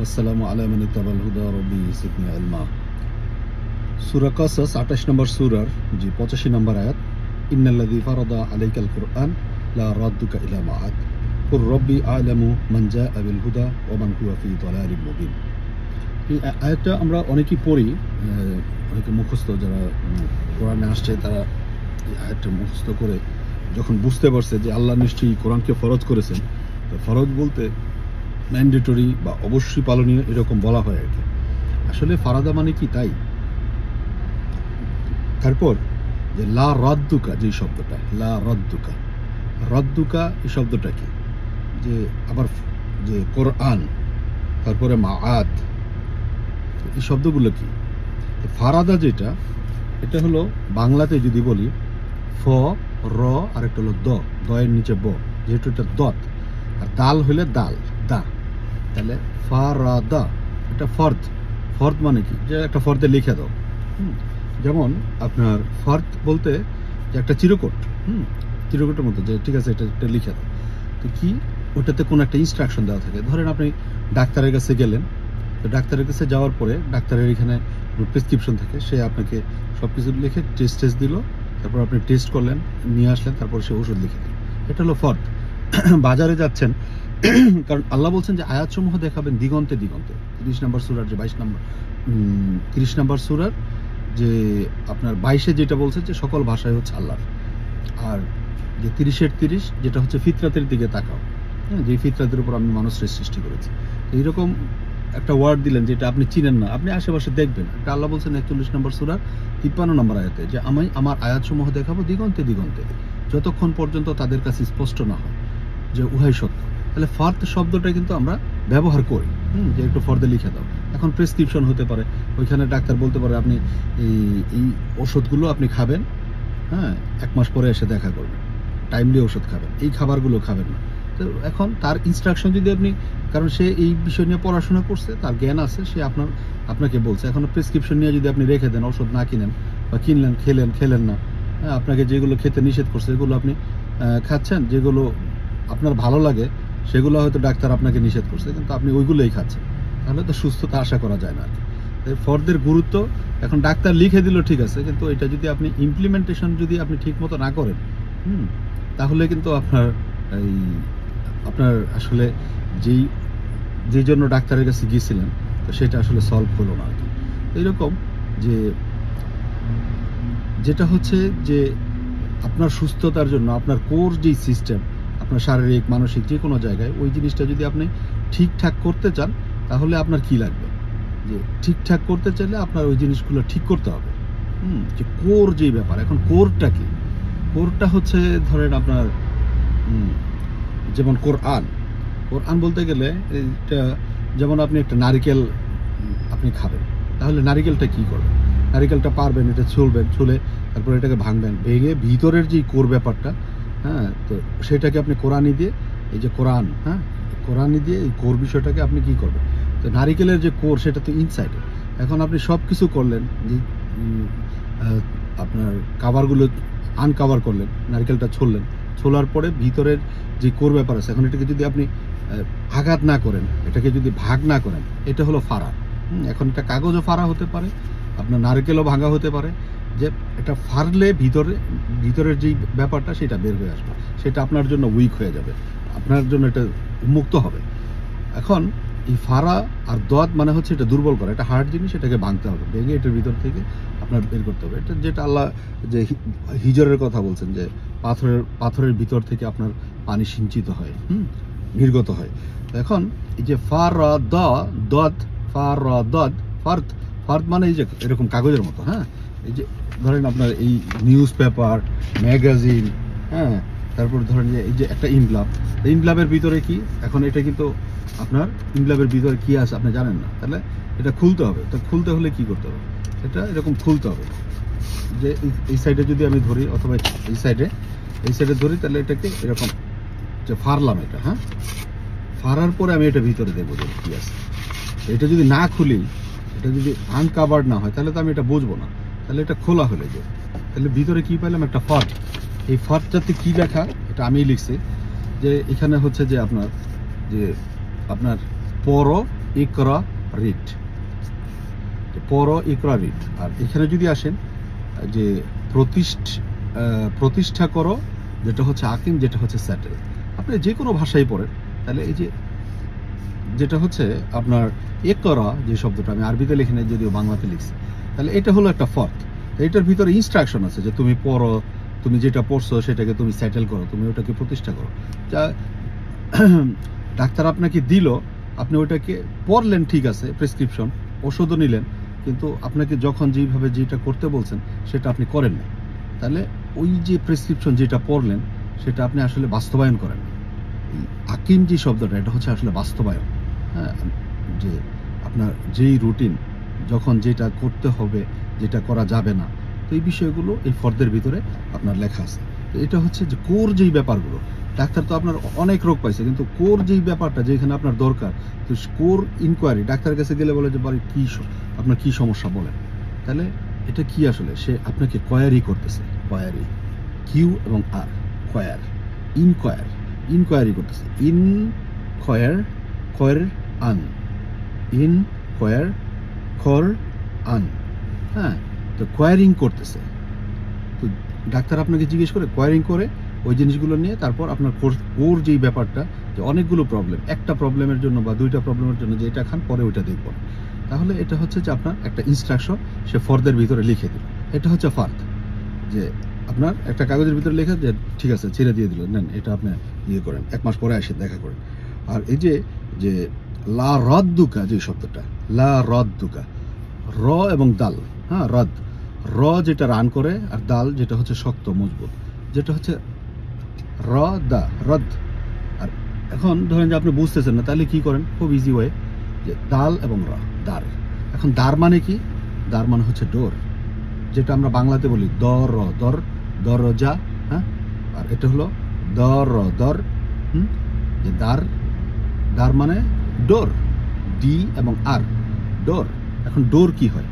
والسلام على من اتبع الهدى ربي زدني علما। সূরা কাসাস 28 নম্বর সূরার 85 নম্বর আয়াত, ইন্নাল্লাযী ফারাদা আলাইকাল কুরআন লা রাদ্দুকা ইলা মাআদ কুর রব্বি আ'লামু মান জাআ বিল হুদা ওয়া মান হুয়া ফি দালালিন মুবিন। এই আয়াতটা আমরা অনেকেই পড়ি, অনেকে মুখস্থ যারা কোরআনে আসছে তারা এই আয়াতটা মুখস্থ করে যখন বুঝতে পারছে যে আল্লাহ নিশ্চয়ই কোরআনকে ফরজ করেছেন, তো ফরজ বলতে ম্যান্ডেটরি বা অবশ্যই পালনীয় এরকম বলা হয় আর কি। আসলে ফারাদা মানে কি তাই? তারপর যে লা রাদ্দুকা, যে শব্দটা লা রাদ্দুকা, রাদ্দুকা এই শব্দটা কি? যে আবার যে কোরআন, তারপরে মাআদ, এই শব্দগুলো কি? ফারাদা যেটা, এটা হলো বাংলাতে যদি বলি ফ র আর একটা হলো দ, দয়ের নিচে ব, যেহেতু এটা দত, আর দাল হইলে দাল দা, তাহলে ফারাদা এটা ফর্দ। ফর্দ মানে কি? যে একটা ফর্দে লিখে দাও। যেমন আপনার ফর্দ বলতে যে একটা চিরকুট, চিরকুটের মতো, যে ঠিক আছে এটা লিখে দাও। তো কি ওটাতে কোনো একটা ইনস্ট্রাকশন দেওয়া থাকে। ধরেন আপনি ডাক্তারের কাছে গেলেন, তো ডাক্তারের কাছে যাওয়ার পরে ডাক্তারের এখানে প্রেসক্রিপশন থাকে, সে আপনাকে সব কিছু লিখে টেস্ট দিল, তারপর আপনি টেস্ট করলেন, নিয়ে আসলেন, তারপর সে ওষুধ লিখে দিল। এটা হলো ফর্দ। বাজারে যাচ্ছেন, কারণ আল্লাহ বলছেন যে আয়াতসমূহ দেখাবেন দিগন্তে দিগন্তে। 30 নম্বর সূরার যে 22 নম্বর 30 নম্বর সূরার যে আপনার 22-এ যেটা বলছে যে সকল ভাষায় হচ্ছে আল্লাহর, আর যে 30-এর 30 যেটা হচ্ছে ফিতরাতের দিকে তাকাও, যে ফিতরাতের উপর আমি মানুষের সৃষ্টি করেছি। এইরকম একটা ওয়ার্ড দিলেন যেটা আপনি চিনেন না, আপনি আশেপাশে দেখবেন। এটা আল্লাহ বলছেন 41 নম্বর সূরার 53 নম্বর আয়াতে, যে আমি আমার আয়াতসমূহ দেখাবো দিগন্তে দিগন্তে, যতক্ষণ পর্যন্ত তাদের কাছে স্পষ্ট না হয় যে উহাই সত্য। তাহলে ফর্দ শব্দটা কিন্তু আমরা ব্যবহার করি, যে একটু ফর্দে লিখে দাও। এখন প্রেসক্রিপশন হতে পারে, ওইখানে ডাক্তার বলতে পারে আপনি এই ওষুধগুলো আপনি খাবেন, 1 মাস পরে এসে দেখা করবেন, টাইমলি ওষুধ খাবেন, এই খাবারগুলো খাবেন না। তো এখন তার ইনস্ট্রাকশন যদি আপনি, কারণ সে এই বিষয় নিয়ে পড়াশোনা করছে, তার জ্ঞান আছে, সে আপনাকে বলছে। এখন প্রেসক্রিপশন নিয়ে যদি আপনি রেখে দেন, ওষুধ না কিনেন বা কিনলেন, খেলেন না, আপনাকে যেগুলো খেতে নিষেধ করছে এগুলো আপনি খাচ্ছেন, যেগুলো আপনার ভালো লাগে সেগুলো হয়তো ডাক্তার আপনাকে নিষেধ করছে, কিন্তু আপনি ওইগুলোই খাচ্ছেন, তাহলে তো সুস্থতা আশা করা যায় না। ফর্দের গুরুত্ব, এখন ডাক্তার লিখে দিল ঠিক আছে, কিন্তু এটা যদি আপনি ইমপ্লিমেন্টেশন যদি আপনি ঠিক মতো না করেন, তাহলে কিন্তু আপনার আসলে যেই জন্য ডাক্তারের কাছে গিয়েছিলেন, তো সেটা আসলে সলভ হলো না আর কি। এইরকম যে যেটা হচ্ছে যে আপনার সুস্থতার জন্য আপনার কোর যেই সিস্টেম, আপনার শারীরিক মানসিক যে কোনো জায়গায় ওই জিনিসটা যদি আপনি ঠিকঠাক করতে চান, তাহলে আপনার কি লাগবে? যে ঠিকঠাক করতে চাইলে আপনার ওই জিনিসগুলো ঠিক করতে হবে। যে কোর যেই ব্যাপার, এখন কোরটা কি? কোরটা হচ্ছে ধরেন আপনার যেমন কোরআন বলতে গেলে এটা যেমন আপনি একটা নারিকেল আপনি খাবেন, তাহলে নারিকেলটা কি করবেন? নারিকেলটা পারবেন, এটা ছুলে তারপর এটাকে ভাঙবেন, ভেঙে ভিতরের যে কোর ব্যাপারটা, তো সেটাকে আপনি কোরআনি দিয়ে, এই যে কোরআনি দিয়ে এই কোর বিষয়টাকে আপনি কি করবেন? তো নারিকেলের যে কোর সেটা তো ইনসাইডে। এখন আপনি সব কিছু করলেন, যে আপনার কাভারগুলো আনকাভার করলেন, নারিকেলটা ছোলার পরে ভিতরের যে কোর ব্যাপার আছে, এখন এটাকে যদি আপনি আঘাত না করেন, এটাকে যদি ভাগ না করেন, এটা হলো ফাড়া। এখন এটা কাগজও ফাড়া হতে পারে, আপনার নারকেলও ভাঙা হতে পারে, যে এটা ফাড়লে ভিতরের যেই ব্যাপারটা সেটা বের হয়ে আসবে, সেটা আপনার জন্য উইক হয়ে যাবে, আপনার জন্য এটা মুক্ত হবে। এখন এই ফাড়া আর দত মানে হচ্ছে এটা দুর্বল করা, এটা হার্ড জিনিস, এটাকে ভাঙতে হবে, ভেঙে এটার ভিতর থেকে আপনার বের করতে হবে। এটা যেটা আল্লাহ যে হিজরের কথা বলছেন, যে পাথরের ভিতর থেকে আপনার পানি সিঞ্চিত হয়, নির্গত হয়। এখন এই যে ফার্দ মানে এই যে এরকম কাগজের মতো, এই যে ধরেন আপনার এই নিউজ পেপার, ম্যাগাজিন, তারপর ধরেন এই যে একটা ইনভ্লাবের ভিতরে কি, এখন এটা কিন্তু আপনার ইনভ্লাবের ভিতরে কি আছে আপনি জানেন না, তাহলে এটা খুলতে হবে। তো খুলতে হলে কি করতে হবে? এটা এরকম খুলতে হবে, যে এই সাইডে যদি আমি ধরি, অথবা এই সাইডে ধরি, তাহলে এটাকে এরকম যে ফাড়লাম, এটা ফাড়ার পরে আমি এটা ভিতরে দেখবো যে কি আছে। এটা যদি না খুলি, এটা যদি আনকাভার্ড না হয়, তাহলে তো আমি এটা বুঝবো না। তাহলে এটা খোলা হলে যে, তাহলে ভিতরে কি পাইলাম? একটা ফর্দ। এই ফর্দটাতে কি লেখা, এটা আমিই লিখছি, যে এখানে হচ্ছে যে আপনার পর ইকরা রিড, পড়ো ইকরা রিড। আর এখানে যদি আসেন যে প্রতিষ্ঠা করো, যেটা হচ্ছে আকিম, যেটা হচ্ছে স্যাটেল। আপনি যে কোনো ভাষায় পড়েন, তাহলে এই যে যেটা হচ্ছে আপনার ইকরা, যে শব্দটা আমি আরবিতে লিখে নেই, যদিও বাংলাতে লিখছি, তাহলে এটা হলো একটা ফর্দ। এটার ভিতরে ইনস্ট্রাকশন আছে যে তুমি পড়ো, তুমি যেটা পড়ছো সেটাকে তুমি সেটেল করো, তুমি ওটাকে প্রতিষ্ঠা করো। যা ডাক্তার আপনাকে দিল, আপনি ওটাকে পড়লেন, ঠিক আছে, প্রেসক্রিপশন, ওষুধও নিলেন, কিন্তু আপনাকে যখন যেভাবে যেটা করতে বলছেন সেটা আপনি করেন না, তাহলে ওই যে প্রেসক্রিপশন যেটা পড়লেন সেটা আপনি আসলে বাস্তবায়ন করেন না। এই আকিম যে শব্দটা, এটা হচ্ছে আসলে বাস্তবায়ন। হ্যাঁ, যে আপনার যেই রুটিন, যখন যেটা করতে হবে, যেটা করা যাবে না, তো এই বিষয়গুলো এই ফর্দের ভিতরে আপনার লেখা আছে। তো এটা হচ্ছে যে কোর যেই ব্যাপারগুলো, ডাক্তার তো আপনার অনেক রোগ পাইছে, কিন্তু কোর যেই ব্যাপারটা যেখানে আপনার দরকার, তো কোর ইনকোয়ারি, ডাক্তারের কাছে গেলে বলে যে বাড়ি কি আপনার কি সমস্যা বলেন, তাহলে এটা কি আসলে সে আপনাকে কোয়ারি করতেছে, কোয়ারি, কিউ এবং আর, কোয়ার, ইনকোয়ারি করতেছে, কোয়ার আন, খর আন, হ্যাঁ, তো কোয়ারিং করতেছে। তো ডাক্তার আপনাকে জিজ্ঞেস করে, কোয়ারিং করে ওই জিনিসগুলো নিয়ে তারপর আপনার কোর যেই ব্যাপারটা, যে অনেকগুলো প্রবলেম, একটা প্রবলেমের জন্য বা দুইটা প্রবলেমের জন্য যে এটা খান, পরে ওইটা দেখব, তাহলে এটা হচ্ছে যে আপনার একটা ইনস্ট্রাকশন সে ফর্দের ভিতরে লিখে দিল। এটা হচ্ছে ফার্দ, যে আপনার একটা কাগজের ভিতরে লেখা, যে ঠিক আছে ছেড়ে দিয়ে দিল, নেন এটা আপনি ইয়ে করেন, 1 মাস পরে এসে দেখা করেন। আর এই যে লা রদ্দুকা, যে শব্দটা লা রদ্দুকা, র এবং দাল, হ্যাঁ, র যেটা রান করে, আর দাল যেটা হচ্ছে শক্ত মজবুত, যেটা হচ্ছে রদ। আর এখন ধরেন যে আপনি বুঝতেছেন না, তাহলে কি করেন, খুব ইজি ওয়ে, যে দাল এবং দার। এখন দার মানে কি? দার মানে হচ্ছে ডোর, যেটা আমরা বাংলাতে বলি দরজা, হ্যাঁ, আর এটা হলো দর, যে দার মানে ডোর, ডি এবং আর, ডোর। এখন ডোর কি হয়?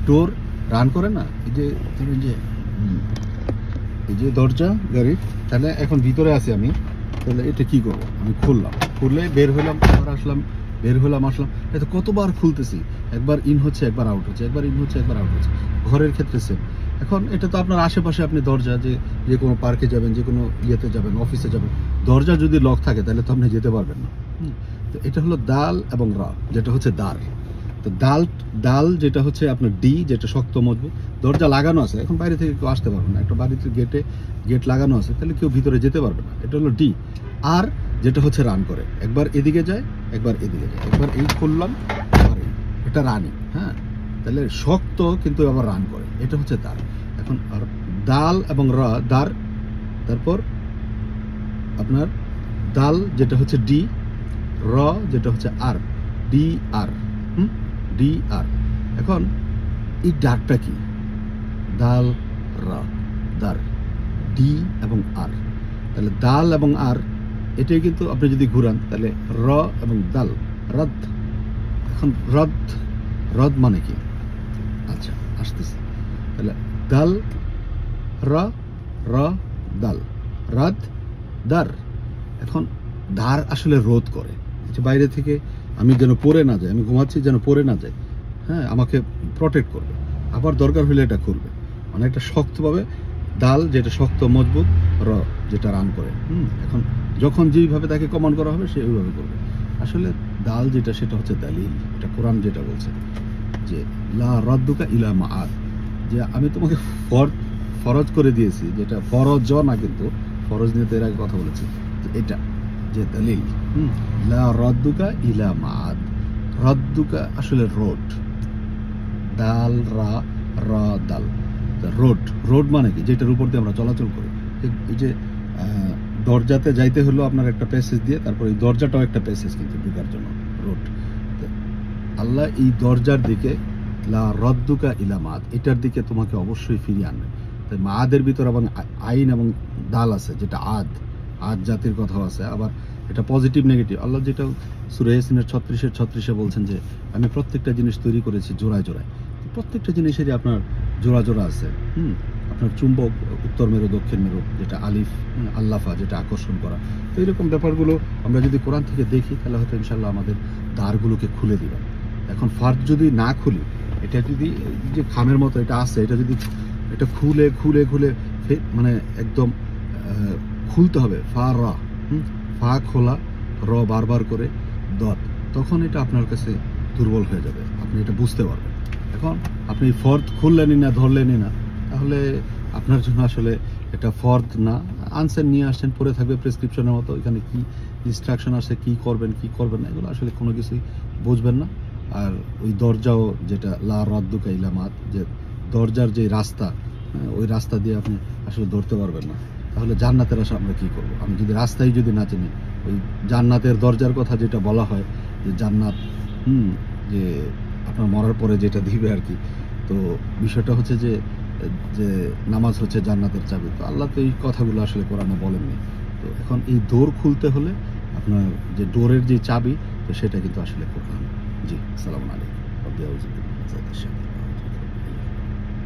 ডোর রান করে না, এই যে এই যে দরজা গাড়ির, তাহলে এখন ভিতরে আছি আমি, তাহলে এটা কি করবো, আমি খুললে বের হইলাম, আবার আসলাম, বের হলাম, আসলাম, এটা কতবার খুলতেছি, একবার ইন হচ্ছে, একবার আউট হচ্ছে, একবার ইন হচ্ছে, একবার আউট হচ্ছে। ঘরের ক্ষেত্রে সেম। এখন এটা তো আপনার আশেপাশে, আপনি দরজা, যে কোনো পার্কে যাবেন, যে কোনো ইয়েতে যাবেন, অফিসে যাবেন, দরজা যদি লক থাকে তাহলে তো আপনি যেতে পারবেন না। তো এটা হলো দাল এবং রা, যেটা হচ্ছে দার। তো দাল যেটা হচ্ছে আপনার ডি, যেটা শক্ত মজবুত, দরজা লাগানো আছে, এখন বাইরে থেকে কেউ আসতে পারবে না, একটা বাড়িতে গেট লাগানো আছে, তাহলে কেউ ভিতরে যেতে পারবে না, এটা হলো ডি। আর যেটা হচ্ছে রান করে, একবার এদিকে যায়, একবার এদিকে যায়, একবার এই খুললাম, এটা রানি, হ্যাঁ, তাহলে শক্ত কিন্তু আবার রান করে, এটা হচ্ছে দার। এখন আর দাল এবং রা, দার, তারপর আপনার দাল যেটা হচ্ছে ডি, র যেটা হচ্ছে আর, ডি আর, ডি আর। এখন এই ডারটা কি? দাল রা, দার, ডি এবং আর, তাহলে দাল এবং আর, এটাই কিন্তু আপনি যদি ঘুরান, তাহলে র এবং দাল, রদ। এখন রদ মানে কি? আচ্ছা, আসতেছে, তাহলে দাল র দাল, রদ দার। এখন দার আসলে রোধ করে, বাইরে থেকে আমি যেন পড়ে না যাই, আমি ঘুমাচ্ছি যেন পড়ে না যাই, হ্যাঁ, আমাকে প্রটেক্ট করবে, আবার দরকার হলে এটা করবে, মানে একটা শক্তভাবে, দাল যেটা শক্ত মজবুত, র যেটা রান করে। এখন যখন যেইভাবে তাকে কমান্ড করা হবে সে ওইভাবে করবে। আসলে দাল যেটা, সেটা হচ্ছে দালিল, এটা কোরআন যেটা বলছে যে লা রদ্দুকা ইলা মাআদ, যে আমি তোমাকে ফরজ করে দিয়েছি, যেটা ফরজ না, কিন্তু ফরজ নিয়ে তো এর আগে কথা বলেছি, এটা যে দালিল। লা রদ্দুকা ইলা মাআদ, রদ্দুকা আসলে রোড, দাল রা দাল, রোড মানে কি? যেটার উপর দিয়ে আমরা চলাচল করি। এই যে দরজাতে যাইতে হলো আপনার একটা প্যাসেজ দিয়ে, তারপর এই দরজাটাও একটা প্যাসেজ কিন্তু ঢোকার জন্য, রোড। আল্লাহ এই দরজার দিকে, লা রদ্দুকা ইলা মাদ, এটার দিকে তোমাকে অবশ্যই ফিরিয়ে আনবে। তাই মাদের ভিতর এবং আইন এবং দাল আছে, যেটা আদ জাতির কথাও আছে, আবার এটা পজিটিভ নেগেটিভ। আল্লাহ যেটা সূরা ইয়াসিনের 36 বলছেন যে আমি প্রত্যেকটা জিনিস তৈরি করেছি জোড়ায় জোড়ায়, প্রত্যেকটা জিনিসেরই আপনার জোড়া আছে। আপনার চুম্বক উত্তর মেরু দক্ষিণ মেরু, যেটা আলিফ আল্লাফা, যেটা আকর্ষণ করা। তো এরকম ব্যাপারগুলো আমরা যদি কোরআন থেকে দেখি তাহলে হয়তো ইনশাল্লাহ আমাদের দ্বারগুলোকে খুলে দিবেন। এখন ফার্দ যদি না খুলি, এটা যদি যে খামের মতো এটা আছে, এটা যদি এটা খুলে খুলে খুলে মানে একদম খুলতে হবে, ফা রা, ফা খোলা, র বারবার করে দত, তখন এটা আপনার কাছে দুর্বল হয়ে যাবে, আপনি এটা বুঝতে পারবেন। এখন আপনি ফর্দ খুললেনই না, ধরলেনই না, তাহলে আপনার জন্য আসলে এটা ফর্দ না। আনসার নিয়ে আসছেন, পড়ে থাকবে প্রেসক্রিপশনের মতো, এখানে কি ইনস্ট্রাকশন আছে, কি করবেন কি করবেন না, এগুলো আসলে কোনো কিছুই বুঝবেন না। আর ওই দরজাও যেটা লা রাদ্দুকা ইলা মাত, যে দরজার যে রাস্তা, ওই রাস্তা দিয়ে আপনি আসলে ধরতে পারবেন না। তাহলে জান্নাতের আশা আমরা কি করব? আমি যদি রাস্তায় যদি না চিনি, ওই জান্নাতের দরজার কথা যেটা বলা হয় যে জান্নাত, যে আপনার মরার পরে যেটা দিবে আর কি। তো বিষয়টা হচ্ছে যে যে নামাজ হচ্ছে জান্নাতের চাবি। তো আল্লাহ তো এই কথাগুলো আসলে কোরআনে বলেননি। তো এখন এই ডোর খুলতে হলে আপনার যে ডোরের যে চাবি, তো সেটা কিন্তু আসলে কোরআন। জি, আসসালামু আলাইকুম।